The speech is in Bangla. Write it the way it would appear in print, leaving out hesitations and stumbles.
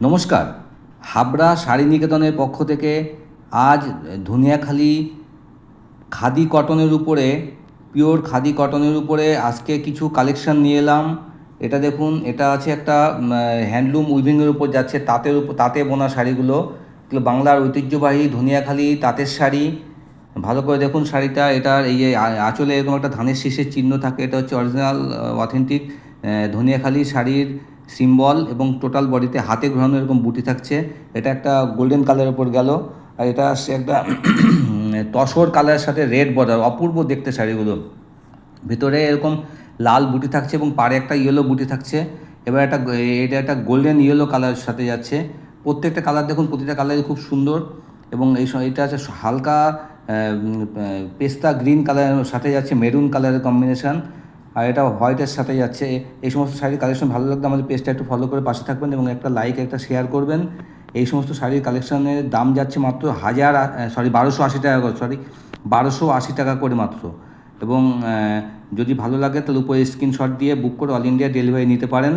নমস্কার। হাবড়া শাড়ি নিকেতনের পক্ষ থেকে আজ ধনিয়াখালি খাদি কটনের উপরে, পিওর খাদি কটনের উপরে আজকে কিছু কালেকশন নিয়ে এলাম। এটা দেখুন, এটা আছে একটা হ্যান্ডলুম উইভিংয়ের উপর যাচ্ছে, তাঁতে বোনা শাড়িগুলো। এগুলো বাংলার ঐতিহ্যবাহী ধনিয়াখালি তাঁতের শাড়ি। ভালো করে দেখুন শাড়িটা, এটার এই যে আঁচলে এরকম একটা ধানের শীষের চিহ্ন থাকে, এটা হচ্ছে অরিজিনাল অথেন্টিক ধনিয়াখালি শাড়ির সিম্বল। এবং টোটাল বডিতে হাতে ঘোরানো এরকম বুটি থাকছে। এটা একটা গোল্ডেন কালারের উপর গেল। আর এটা আসছে একটা তসর কালারের সাথে রেড বর্ডার, অপূর্ব দেখতে শাড়িগুলো। ভিতরে এরকম লাল বুটি থাকছে এবং পাড়ে একটা ইয়েলো বুটি থাকছে। এবার এটা একটা গোল্ডেন ইয়েলো কালারের সাথে যাচ্ছে। প্রত্যেকটা কালার দেখুন, প্রতিটা কালারই খুব সুন্দর। এবং এটা আছে হালকা পেস্তা গ্রিন কালারের সাথে যাচ্ছে মেরুন কালারের কম্বিনেশান। আর এটা হোয়াইটের সাথে যাচ্ছে। এই সমস্ত শাড়ির কালেকশন ভালো লাগলে আমাদের পেজটা একটু ফলো করে পাশে থাকবেন এবং একটা লাইক একটা শেয়ার করবেন। এই সমস্ত শাড়ির কালেকশনের দাম যাচ্ছে মাত্র 1280 টাকা করে, 1280 টাকা করে মাত্র। এবং যদি ভালো লাগে তাহলে উপরে স্ক্রিনশট দিয়ে বুক করে অল ইন্ডিয়া ডেলিভারি নিতে পারেন।